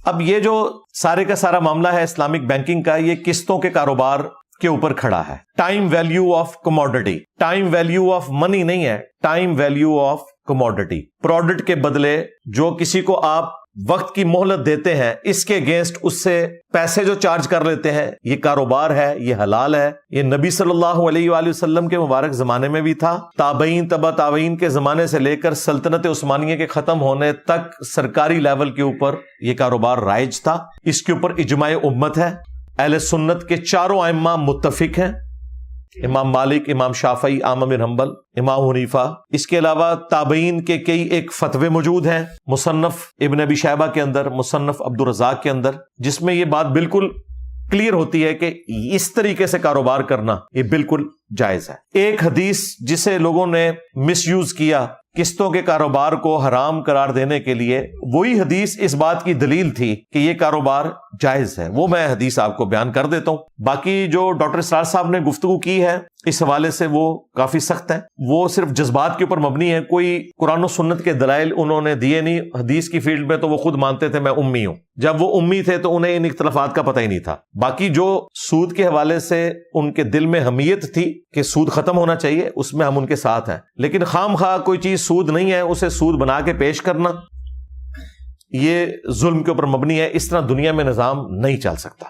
اب یہ جو سارے کا سارا معاملہ ہے اسلامک بینکنگ کا، یہ قسطوں کے کاروبار کے اوپر کھڑا ہے. Time value of commodity, time value of money نہیں ہے، time value of commodity. Product کے بدلے جو کسی کو آپ وقت کی مہلت دیتے ہیں، اس کے اگینسٹ اس سے پیسے جو چارج کر لیتے ہیں، یہ کاروبار ہے، یہ حلال ہے. یہ نبی صلی اللہ علیہ وآلہ وسلم کے مبارک زمانے میں بھی تھا، تابعین تبع تابعین کے زمانے سے لے کر سلطنت عثمانیہ کے ختم ہونے تک سرکاری لیول کے اوپر یہ کاروبار رائج تھا. اس کے اوپر اجماع امت ہے. اہل سنت کے چاروں ائمہ متفق ہیں، امام مالک، امام شافعی، احمد بن حنبل، امام حنیفہ. اس کے علاوہ تابعین کے کئی ایک فتوے موجود ہیں، مصنف ابن ابی شیبہ کے اندر، مصنف عبدالرزاق کے اندر، جس میں یہ بات بالکل کلیئر ہوتی ہے کہ اس طریقے سے کاروبار کرنا یہ بالکل جائز ہے. ایک حدیث جسے لوگوں نے مس یوز کیا قسطوں کے کاروبار کو حرام قرار دینے کے لیے، وہی حدیث اس بات کی دلیل تھی کہ یہ کاروبار جائز ہے. وہ میں حدیث آپ کو بیان کر دیتا ہوں. باقی جو ڈاکٹر اسرار صاحب نے گفتگو کی ہے اس حوالے سے وہ کافی سخت ہے، وہ صرف جذبات کے اوپر مبنی ہے، کوئی قرآن و سنت کے دلائل انہوں نے دیے نہیں. حدیث کی فیلڈ میں تو وہ خود مانتے تھے میں امی ہوں، جب وہ امی تھے تو انہیں ان اختلافات کا پتہ ہی نہیں تھا. باقی جو سود کے حوالے سے ان کے دل میں حمیت تھی کہ سود ختم ہونا چاہیے، اس میں ہم ان کے ساتھ ہیں. لیکن خام خواہ کوئی چیز سود نہیں ہے اسے سود بنا کے پیش کرنا، یہ ظلم کے اوپر مبنی ہے. اس طرح دنیا میں نظام نہیں چل سکتا.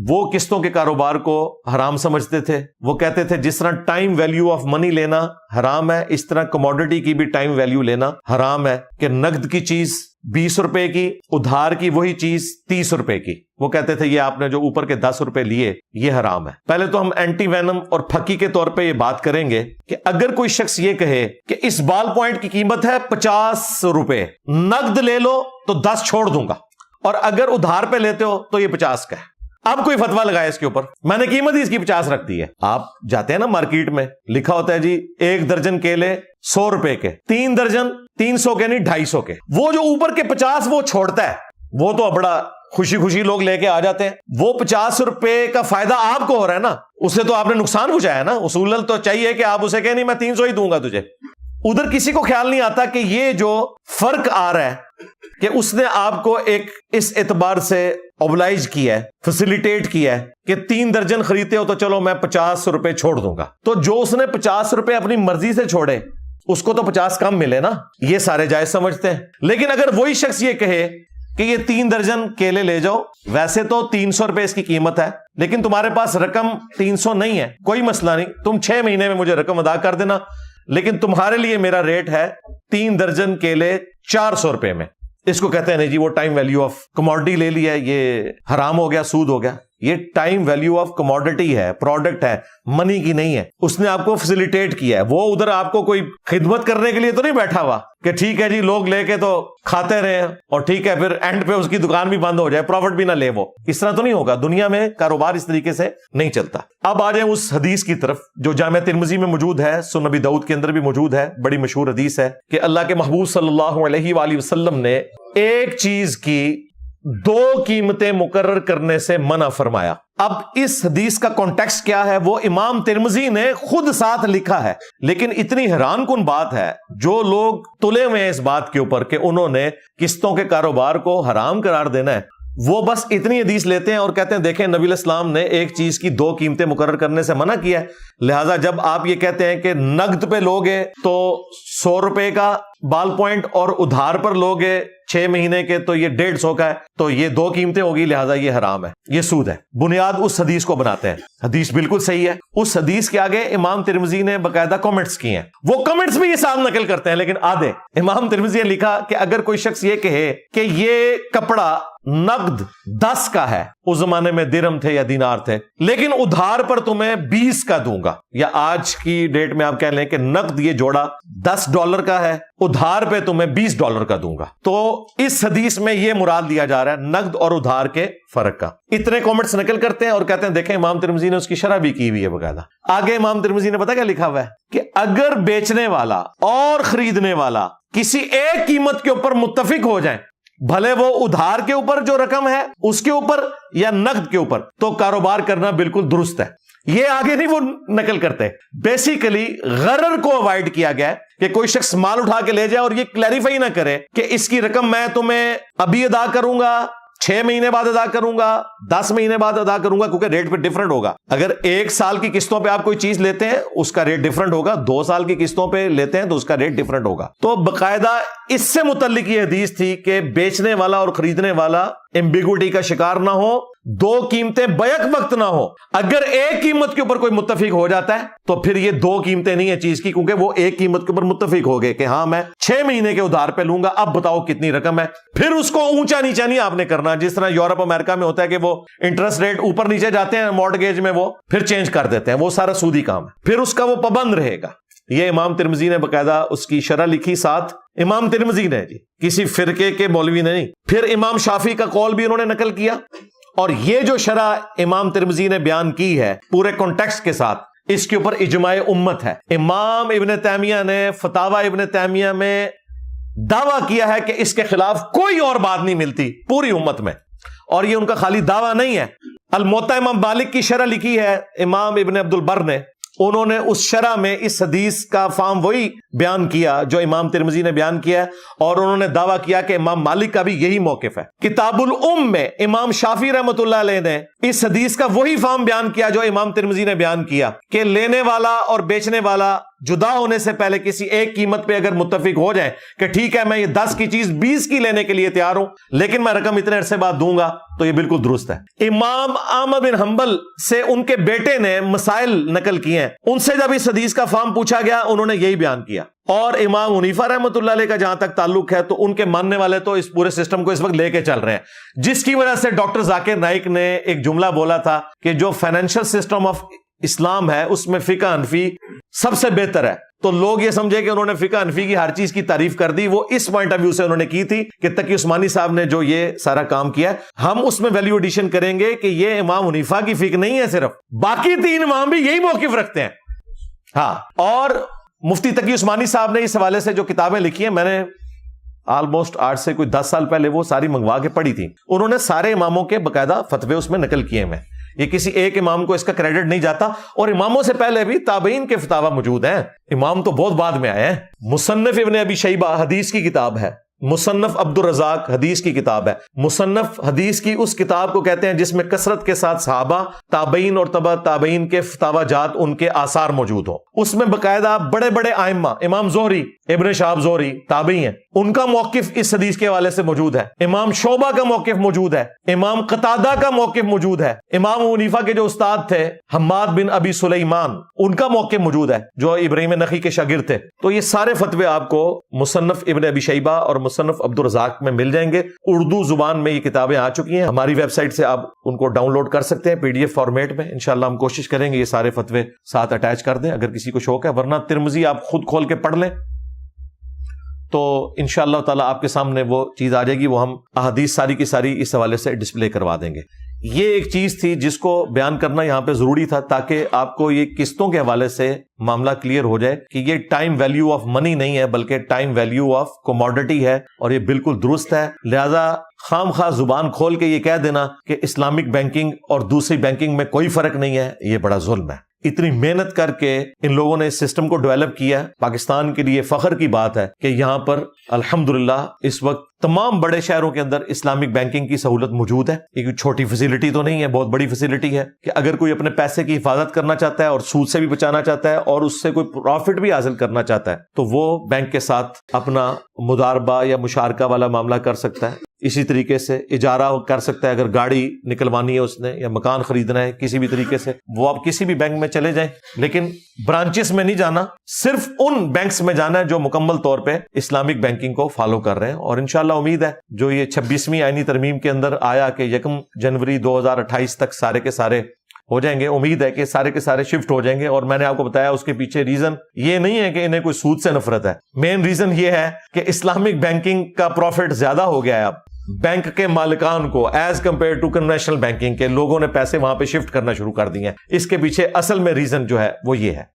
وہ قسطوں کے کاروبار کو حرام سمجھتے تھے. وہ کہتے تھے جس طرح ٹائم ویلیو آف منی لینا حرام ہے، اس طرح کموڈٹی کی بھی ٹائم ویلیو لینا حرام ہے. کہ نقد کی چیز 20 روپے کی، ادھار کی وہی چیز 30 روپے کی. وہ کہتے تھے یہ آپ نے جو اوپر کے 10 روپے لیے یہ حرام ہے. پہلے تو ہم اینٹی وینم اور پھکی کے طور پہ یہ بات کریں گے کہ اگر کوئی شخص یہ کہے کہ اس بال پوائنٹ کی قیمت ہے 50 روپے، نقد لے لو تو 10 چھوڑ دوں گا، اور اگر ادھار پہ لیتے ہو تو یہ 50 کا ہے. اب کوئی فتویٰ لگائے اس کے اوپر، میں نے قیمت ہی اس کی 50 رکھ دی ہے. آپ جاتے ہیں نا مارکیٹ میں، لکھا ہوتا ہے جی 1 درجن کیلے 100 روپے کے، 3 درجن 300 کے نہیں 250 کے. وہ جو اوپر کے 50 وہ چھوڑتا ہے، وہ تو بڑا خوشی خوشی لوگ لے کے آ جاتے ہیں. وہ 50 روپے کا فائدہ آپ کو ہو رہا ہے نا، اسے تو آپ نے نقصان پہنچایا نا. اصولاً تو چاہیے کہ آپ اسے کہیں نہیں میں 300 ہی دوں گا تجھے. ادھر کسی کو خیال نہیں آتا کہ یہ جو فرق آ رہا ہے کہ اس نے آپ کو ایک اس اعتبار سے اوبلائج کیا ہے، فیسیلیٹیٹ کیا ہے کہ 3 درجن خریدتے ہو تو چلو میں 50 روپے چھوڑ دوں گا. تو جو اس نے 50 روپے اپنی مرضی سے چھوڑے اس کو تو 50 کم ملے نا، یہ سارے جائز سمجھتے ہیں. لیکن اگر وہی شخص یہ کہے کہ یہ 3 درجن کیلے لے جاؤ، ویسے تو 300 روپے اس کی قیمت ہے لیکن تمہارے پاس رقم 300 نہیں ہے، کوئی مسئلہ نہیں، تم 6 مہینے میں مجھے رقم ادا کر دینا، لیکن تمہارے لیے میرا ریٹ ہے 3 درجن کیلے 400 روپے میں. اس کو کہتے ہیں نہیں جی وہ ٹائم ویلیو آف کموڈٹی لے لیا، یہ حرام ہو گیا، سود ہو گیا. یہ ٹائم ویلیو آف کموڈٹی ہے، پروڈکٹ ہے، منی کی نہیں ہے. اس نے آپ کو فیسیلیٹیٹ کیا ہے. وہ ادھر آپ کو کوئی خدمت کرنے کے لیے تو نہیں بیٹھا ہوا کہ ٹھیک ہے جی لوگ لے کے تو کھاتے رہے اور ٹھیک ہے پھر اینڈ پہ اس کی دکان بھی بند ہو جائے، پروفٹ بھی نہ لے. وہ اس طرح تو نہیں ہوگا. دنیا میں کاروبار اس طریقے سے نہیں چلتا. اب آ جائیں اس حدیث کی طرف جو جامع ترمذی میں موجود ہے، سنن نبی داؤد کے اندر بھی موجود ہے. بڑی مشہور حدیث ہے کہ اللہ کے محبوب صلی اللہ علیہ وآلہ وسلم نے ایک چیز کی 2 قیمتیں مقرر کرنے سے منع فرمایا. اب اس حدیث کا کانٹیکسٹ کیا ہے وہ امام ترمذی نے خود ساتھ لکھا ہے. لیکن اتنی حیران کن بات ہے، جو لوگ تلے ہوئے ہیں اس بات کے اوپر کہ انہوں نے قسطوں کے کاروبار کو حرام قرار دینا ہے، وہ بس اتنی حدیث لیتے ہیں اور کہتے ہیں دیکھیں نبی الاسلام نے ایک چیز کی 2 قیمتیں مقرر کرنے سے منع کیا ہے، لہٰذا جب آپ یہ کہتے ہیں کہ نقد پہ لوگے تو 100 روپے کا بال پوائنٹ اور ادھار پر لوگے 6 مہینے کے تو یہ 150 کا ہے، تو یہ 2 قیمتیں ہوگی، لہٰذا یہ حرام ہے، یہ سود ہے. بنیاد اس حدیث کو بناتے ہیں. حدیث بالکل صحیح ہے. اس حدیث کے آگے امام ترمذی نے باقاعدہ کمنٹس کیے ہیں. وہ کمنٹس بھی یہ ساتھ نقل کرتے ہیں لیکن آدھے. امام ترمذی نے لکھا کہ اگر کوئی شخص یہ کہے کہ یہ کپڑا نقد 10 کا ہے، اس زمانے میں درہم تھے یا دینار تھے، لیکن ادھار پر تمہیں 20 کا دوں گا، یا آج کی ڈیٹ میں آپ کہہ لیں کہ نقد یہ جوڑا $10 کا ہے، ادھار پہ تمہیں $20 کا دوں گا. تو اس حدیث میں یہ مراد لیا جا رہا ہے نقد اور ادھار کے فرق کا. اتنے کامنٹس نقل کرتے ہیں اور کہتے ہیں دیکھیں امام ترمذی نے اس کی شرح بھی کی ہوئی ہے باقاعدہ. آگے امام ترمذی نے پتا کیا لکھا ہوا ہے کہ اگر بیچنے والا اور خریدنے والا کسی ایک قیمت کے اوپر متفق ہو جائیں، بھلے وہ ادھار کے اوپر جو رقم ہے اس کے اوپر یا نقد کے اوپر، تو کاروبار کرنا بالکل درست ہے. یہ آگے نہیں وہ نقل کرتے. بیسیکلی غرر کو اوائڈ کیا گیا کہ کوئی شخص مال اٹھا کے لے جائے اور یہ کلیریفائی نہ کرے کہ اس کی رقم میں تمہیں ابھی ادا کروں گا، 6 مہینے بعد ادا کروں گا، 10 مہینے بعد ادا کروں گا، کیونکہ ریٹ پہ ڈیفرنٹ ہوگا. اگر 1 سال کی قسطوں پہ آپ کوئی چیز لیتے ہیں اس کا ریٹ ڈیفرنٹ ہوگا، 2 سال کی قسطوں پہ لیتے ہیں تو اس کا ریٹ ڈیفرنٹ ہوگا. تو باقاعدہ اس سے متعلق یہ حدیث تھی کہ بیچنے والا اور خریدنے والا ایمبیگوٹی کا شکار نہ ہو، 2 قیمتیں بیک وقت نہ ہو. اگر ایک قیمت کے اوپر کوئی متفق ہو جاتا ہے تو پھر یہ 2 قیمتیں نہیں ہیں چیز کی، کیونکہ وہ ایک قیمت کے اوپر متفق ہو گئے کہ ہاں میں 6 مہینے کے ادھار پہ لوں گا، اب بتاؤ کتنی رقم ہے. پھر اس کو اونچا نیچا نہیں آپ نے کرنا، جس طرح یورپ امریکہ میں ہوتا ہے کہ وہ انٹرسٹ ریٹ اوپر نیچے جاتے ہیں مارٹگیج میں، وہ پھر چینج کر دیتے ہیں، وہ سارا سودی کام ہے، پھر اس کا وہ پابند رہے گا. یہ امام ترمذی نے باقاعدہ اس کی شرح لکھی، ساتھ امام ترمذی نے، جی کسی فرقے کے مولوی نے نہیں. پھر امام شافعی کا قول بھی انہوں نے نقل کیا، اور یہ جو شرح امام ترمذی نے بیان کی ہے پورے کانٹیکسٹ کے ساتھ، اس کے اوپر اجماع امت ہے. امام ابن تیمیہ نے فتاوی ابن تیمیہ میں دعویٰ کیا ہے کہ اس کے خلاف کوئی اور بات نہیں ملتی پوری امت میں، اور یہ ان کا خالی دعویٰ نہیں ہے. الموطا امام مالک کی شرح لکھی ہے امام ابن عبد البر نے، انہوں نے اس شرح میں اس حدیث کا فہم وہی بیان کیا جو امام ترمذی نے بیان کیا ہے، اور انہوں نے دعویٰ کیا کہ امام مالک کا بھی یہی موقف ہے. کتاب الام میں امام شافعی رحمۃ اللہ علیہ نے اس حدیث کا وہی فہم بیان کیا جو امام ترمذی نے بیان کیا، کہ لینے والا اور بیچنے والا جدا ہونے سے پہلے کسی ایک قیمت پہ اگر متفق ہو جائیں کہ ٹھیک ہے میں یہ 10 کی چیز 20 کی لینے کے لیے تیار ہوں لیکن میں رقم اتنے عرصے بعد دوں گا، تو یہ بالکل درست ہے. امام احمد بن حنبل سے ان کے بیٹے نے مسائل نقل کیے ہیں، ان سے جب اس حدیث کا فہم پوچھا گیا انہوں نے یہی بیان کیا. اور امام حنیفہ رحمۃ اللہ علیہ کا جہاں تک تعلق ہے تو ان کے ماننے والے تو اس پورے سسٹم کو اس وقت لے کے چل رہے ہیں، جس کی وجہ سے ڈاکٹر ذاکر نائک نے ایک جملہ بولا تھا کہ جو فائنینشل سسٹم آف اسلام ہے اس میں فقہ حنفی سب سے بہتر ہے. تو لوگ یہ سمجھے کہ انہوں نے فقہ حنفی کی ہر چیز کی تعریف کر دی، وہ اس پوائنٹ آف ویو سے انہوں نے کی تھی کہ تقی عثمانی صاحب نے جو یہ سارا کام کیا ہم اس میں ویلیو ایڈیشن کریں گے کہ یہ امام حنیفہ کی فقہ نہیں ہے، صرف باقی 3 امام بھی یہی موقف رکھتے ہیں. ہاں، اور مفتی تقی عثمانی صاحب نے اس حوالے سے جو کتابیں لکھی ہیں، میں نے آلموسٹ آج سے کوئی 10 سال پہلے وہ ساری منگوا کے پڑھی تھی. انہوں نے سارے اماموں کے باقاعدہ فتوے اس میں نقل کیے ہیں. یہ کسی ایک امام کو اس کا کریڈٹ نہیں جاتا، اور اماموں سے پہلے بھی تابعین کے فتاوی موجود ہیں، امام تو بہت بعد میں آئے ہیں. مصنف ابن ابی شیبہ حدیث کی کتاب ہے، مصنف عبد الرزاق حدیث کی کتاب ہے. مصنف حدیث کی اس کتاب کو کہتے ہیں جس میں کثرت کے ساتھ صحابہ، تابعین اور تبع تابعین کے فتاوی جات، ان کے آثار موجود ہوں. اس میں باقاعدہ بڑے بڑے ائمہ، امام زہری، ابن شہاب زہری تابعی ہیں، ان کا موقف اس حدیث کے حوالے سے موجود ہے. امام شعبہ کا موقف موجود ہے، امام قتادہ کا موقف موجود ہے، امام حنیفہ کے جو استاد تھے حماد بن ابی سلیمان، ان کا موقف موجود ہے جو ابراہیم نخعی کے شاگرد تھے. تو یہ سارے فتوے آپ کو مصنف ابن ابی شیبہ اور مصنف عبد الرزاق میں مل جائیں گے. اردو زبان میں یہ کتابیں آ چکی ہیں، ہماری ویب سائٹ سے آپ ان کو ڈاؤن لوڈ کر سکتے ہیں PDF فارمیٹ میں. انشاءاللہ ہم کوشش کریں گے یہ سارے فتوے ساتھ اٹیچ کر دیں اگر کسی کو شوق ہے، ورنہ ترمذی آپ خود کھول کے پڑھ لیں تو انشاءاللہ تعالی آپ کے سامنے وہ چیز آ جائے گی. وہ ہم احادیث ساری کی ساری اس حوالے سے ڈسپلے کروا دیں گے. یہ ایک چیز تھی جس کو بیان کرنا یہاں پہ ضروری تھا تاکہ آپ کو یہ قسطوں کے حوالے سے معاملہ کلیئر ہو جائے کہ یہ ٹائم ویلیو آف منی نہیں ہے بلکہ ٹائم ویلیو آف کوموڈٹی ہے، اور یہ بالکل درست ہے. لہذا خام خواہ زبان کھول کے یہ کہہ دینا کہ اسلامک بینکنگ اور دوسری بینکنگ میں کوئی فرق نہیں ہے، یہ بڑا ظلم ہے. اتنی محنت کر کے ان لوگوں نے اس سسٹم کو ڈیولپ کیا. پاکستان کے لیے فخر کی بات ہے کہ یہاں پر الحمدللہ اس وقت تمام بڑے شہروں کے اندر اسلامک بینکنگ کی سہولت موجود ہے. ایک چھوٹی فیسلٹی تو نہیں ہے، بہت بڑی فیسلٹی ہے کہ اگر کوئی اپنے پیسے کی حفاظت کرنا چاہتا ہے اور سود سے بھی بچانا چاہتا ہے اور اس سے کوئی پروفٹ بھی حاصل کرنا چاہتا ہے تو وہ بینک کے ساتھ اپنا مضاربہ یا مشارکہ والا معاملہ کر سکتا ہے. اسی طریقے سے اجارہ کر سکتا ہے، اگر گاڑی نکلوانی ہے اس نے یا مکان خریدنا ہے کسی بھی طریقے سے، وہ آپ کسی بھی بینک میں چلے جائیں، لیکن برانچز میں نہیں جانا، صرف ان بینکس میں جانا ہے جو مکمل طور پہ اسلامک بینکنگ کو فالو کر رہے ہیں. اور انشاءاللہ امید ہے جو یہ 26ویں آئینی ترمیم کے اندر آیا کہ 1 جنوری 2028 تک سارے کے سارے ہو جائیں گے، امید ہے کہ سارے کے سارے شفٹ ہو جائیں گے. اور میں نے آپ کو بتایا اس کے پیچھے ریزن یہ نہیں ہے کہ انہیں کوئی سود سے نفرت ہے، مین ریزن یہ ہے کہ اسلامک بینکنگ کا پروفٹ زیادہ ہو گیا ہے. اب بینک کے مالکان کو as compared to conventional banking کے لوگوں نے پیسے وہاں پہ شفٹ کرنا شروع کر دیے ہیں. اس کے پیچھے اصل میں ریزن جو ہے وہ یہ ہے.